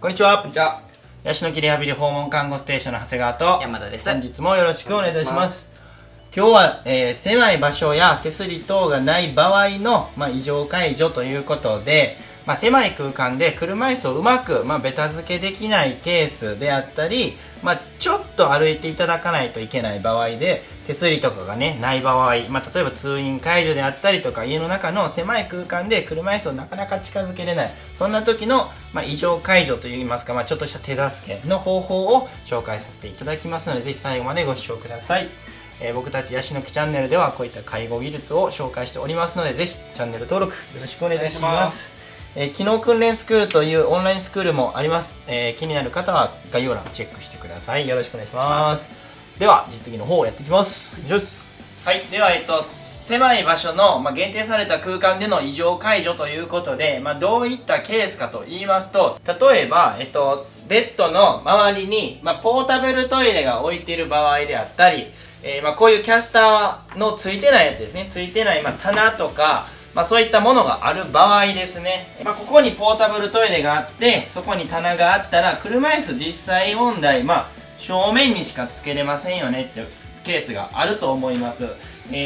こんにちは。こんにちは。ヤシの木リハビリ訪問看護ステーションの長谷川と山田です。本日もよろしくお願いいたします。今日は、狭い場所や手すり等がない場合の、異常解除ということで、狭い空間で車椅子をうまく、ベタ付けできないケースであったり、ちょっと歩いていただかないといけない場合で手すりとかがねない場合、例えば通院介助であったりとか家の中の狭い空間で車椅子をなかなか近づけれない、そんな時の、異常解除といいますか、ちょっとした手助けの方法を紹介させていただきますので、ぜひ最後までご視聴ください。僕たちヤシの木チャンネルではこういった介護技術を紹介しておりますので、ぜひチャンネル登録よろしくお願いいたします。機能訓練スクールというオンラインスクールもあります。気になる方は概要欄をチェックしてください。よろしくお願いします。では実技の方をやっていきます。はい、では、狭い場所の、限定された空間での異常解除ということで、どういったケースかと言いますと、例えば、ベッドの周りに、ポータブルトイレが置いている場合であったり、こういうキャスターのついてないやつですね、ついてない、棚とか、そういったものがある場合ですね、ここにポータブルトイレがあってそこに棚があったら車椅子実際問題、正面にしかつけれませんよねっていうケースがあると思います。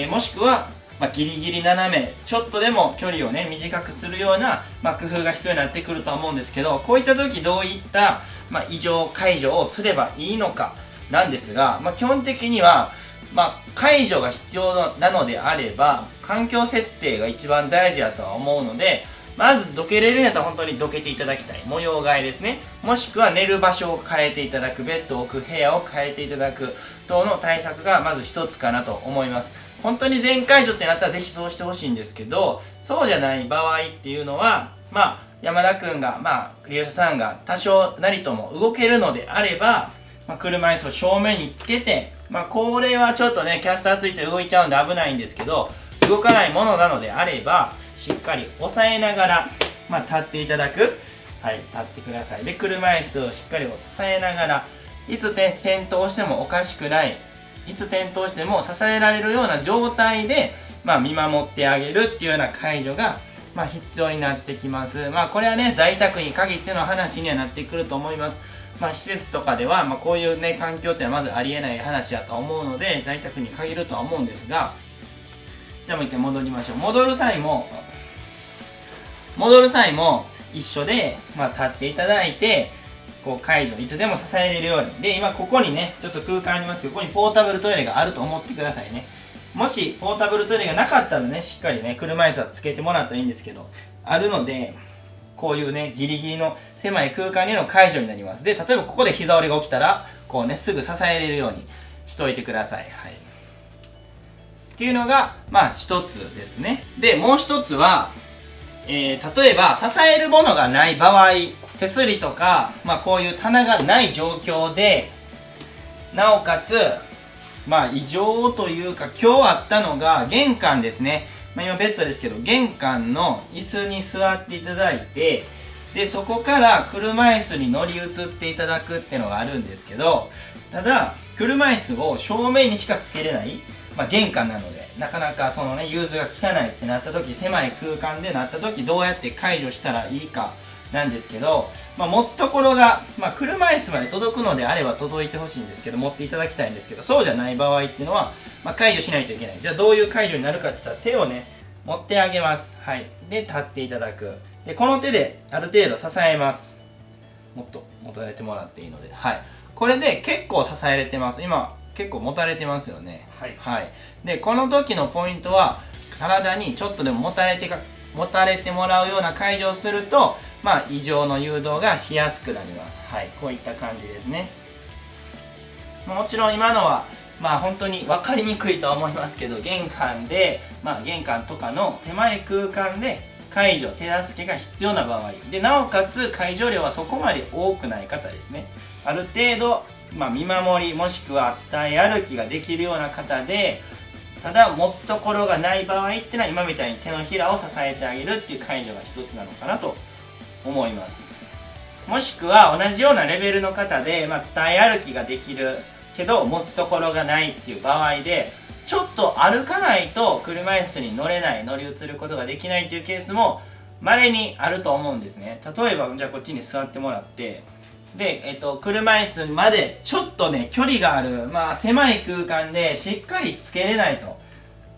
もしくは、ギリギリ斜めちょっとでも距離をね短くするような、工夫が必要になってくると思うんですけど、こういった時どういった、異常解除をすればいいのかなんですが、基本的には解除が必要なのであれば環境設定が一番大事だとは思うので、まずどけれるんやったら本当にどけていただきたい。模様替えですね。もしくは寝る場所を変えていただく、ベッドを置く部屋を変えていただく等の対策がまず一つかなと思います。本当に全解除ってなったらぜひそうしてほしいんですけど、そうじゃない場合っていうのは山田くんが利用者さんが多少なりとも動けるのであれば、車椅子を正面につけて、これはちょっとねキャスターついて動いちゃうんで危ないんですけど、動かないものなのであればしっかり押さえながら、立っていただく。はい、立ってください。で車椅子をしっかり支えながら、いつ転倒してもおかしくない、いつ転倒しても支えられるような状態で、見守ってあげるっていうような介助が必要になってきます。これはね在宅に限っての話にはなってくると思います。施設とかでは、こういうね環境ってのはまずありえない話だと思うので在宅に限るとは思うんですが、じゃあもう一回戻りましょう。戻る際も一緒で、立っていただいてこう解除いつでも支えれるように。で今ここにねちょっと空間ありますけど、ここにポータブルトイレがあると思ってくださいね。もしポータブルトイレがなかったらねしっかりね車椅子はつけてもらったらいいんですけど、あるのでこういうねギリギリの狭い空間での解除になります。で例えばここで膝折れが起きたらこうねすぐ支えれるようにしといてください。はい、っていうのが一つですね。でもう一つは、例えば支えるものがない場合、手すりとか、こういう棚がない状況でなおかつ異常というか今日あったのが玄関ですね。今ベッドですけど玄関の椅子に座っていただいて、でそこから車椅子に乗り移っていただくっていうのがあるんですけど、ただ車椅子を正面にしかつけれない、玄関なのでなかなかそのね融通が利かないってなった時、狭い空間でなった時どうやって解除したらいいかなんですけど、持つところが、車椅子まで届くのであれば届いてほしいんですけど、持っていただきたいんですけど、そうじゃない場合っていうのは、解除しないといけない。じゃあどういう解除になるかって言ったら手をね持ってあげます。はい、で立っていただく。でこの手である程度支えます。もっと持たれてもらっていいので、はい、これで結構支えれてます。今結構持たれてますよね。はい、でこの時のポイントは体にちょっとでも持たれてもらうような解除をすると異常の誘導がしやすくなります。はい、こういった感じですね。もちろん今のは本当に分かりにくいとは思いますけど、玄関で、玄関とかの狭い空間で介助手助けが必要な場合で、なおかつ介助量はそこまで多くない方ですね。ある程度、見守りもしくは伝え歩きができるような方で、ただ持つところがない場合っていうのは今みたいに手のひらを支えてあげるっていう介助が一つなのかなと思います。もしくは同じようなレベルの方で、伝え歩きができるけど持つところがないっていう場合で、ちょっと歩かないと車椅子に乗り移ることができないっていうケースも稀にあると思うんですね。例えばじゃあこっちに座ってもらって、で、車椅子までちょっとね距離がある、狭い空間でしっかりつけれないと。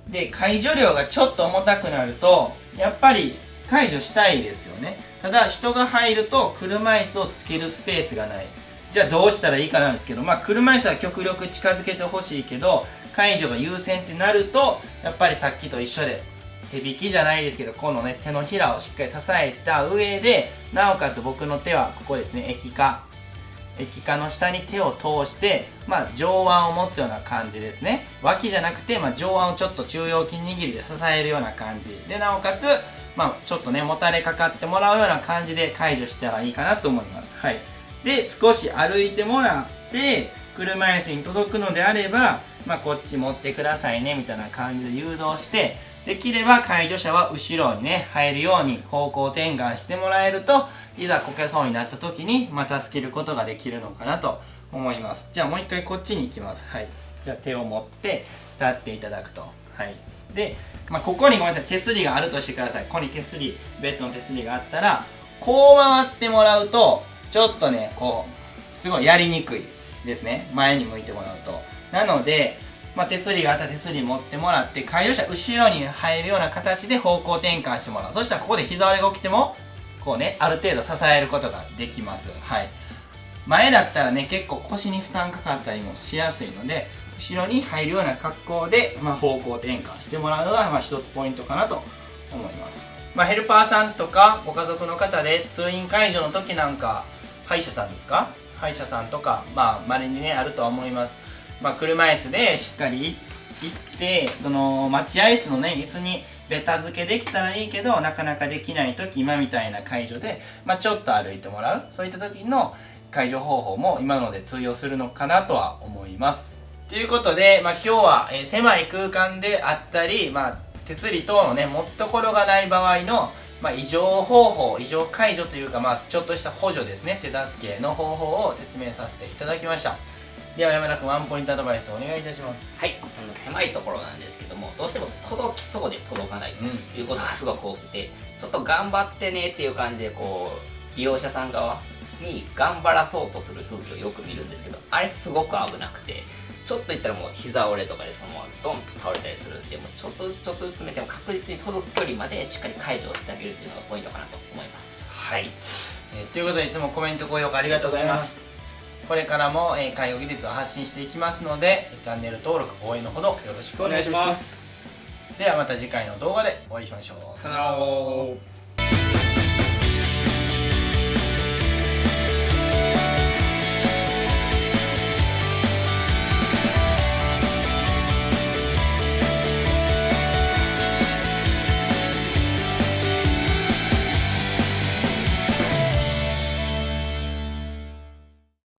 で介助量がちょっと重たくなるとやっぱり介助したいですよね。ただ人が入ると車椅子をつけるスペースがない。じゃあどうしたらいいかなんですけど、車椅子は極力近づけてほしいけど介助が優先ってなるとやっぱりさっきと一緒で手引きじゃないですけど、このね手のひらをしっかり支えた上で、なおかつ僕の手はここですね、液化の下に手を通して、上腕を持つような感じですね。脇じゃなくて、上腕をちょっと中央筋握りで支えるような感じで、なおかつ、ちょっとねもたれかかってもらうような感じで介助したらいいかなと思います。はい。で少し歩いてもらって車椅子に届くのであれば、こっち持ってくださいねみたいな感じで誘導して、できれば介助者は後ろにね入るように方向転換してもらえると、いざこけそうになった時に助けることができるのかなと思います。じゃあもう一回こっちに行きます。はい。じゃあ手を持って立っていただくと。はい。で、ここにごめんなさい手すりがあるとしてください。ここに手すり、ベッドの手すりがあったらこう回ってもらうとちょっとねこうすごいやりにくいですね、前に向いてもらうと。なので、手すりがあったら手すり持ってもらって介助者後ろに入るような形で方向転換してもらう。そしたらここで膝割れが起きてもこうねある程度支えることができます。はい。前だったらね結構腰に負担かかったりもしやすいので、後ろに入るような格好で、方向転換してもらうのが一つポイントかなと思います。ヘルパーさんとかご家族の方で通院介助の時なんか歯医者さんですか、歯医者さんとか稀にねあるとは思います。車椅子でしっかり行ってその待合室のね椅子にベタ付けできたらいいけどなかなかできない時、今みたいな介助で、ちょっと歩いてもらう、そういった時の介助方法も今ので通用するのかなとは思います。ということで、今日は、狭い空間であったり、手すり等のね持つところがない場合の、異常方法、異常介助というか、ちょっとした補助ですね、手助けの方法を説明させていただきました。では山田君、ワンポイントアドバイスをお願いいたします。はい、狭いところなんですけども、どうしても届きそうで届かないということがすごく多くて、ちょっと頑張ってねっていう感じで利用者さん側に頑張らそうとする風景をよく見るんですけど、あれすごく危なくて、ちょっといったらもう膝折れとかでそのままドンと倒れたりするんで、もうちょっとずつ詰めても確実に届く距離までしっかり介助をしてあげるっていうのがポイントかなと思います。はい、ということでいつもコメント高評価ありがとうございます。これからも介護技術を発信していきますので、チャンネル登録応援のほどよろしくお願いします。ではまた次回の動画でお会いしましょう。さよなら。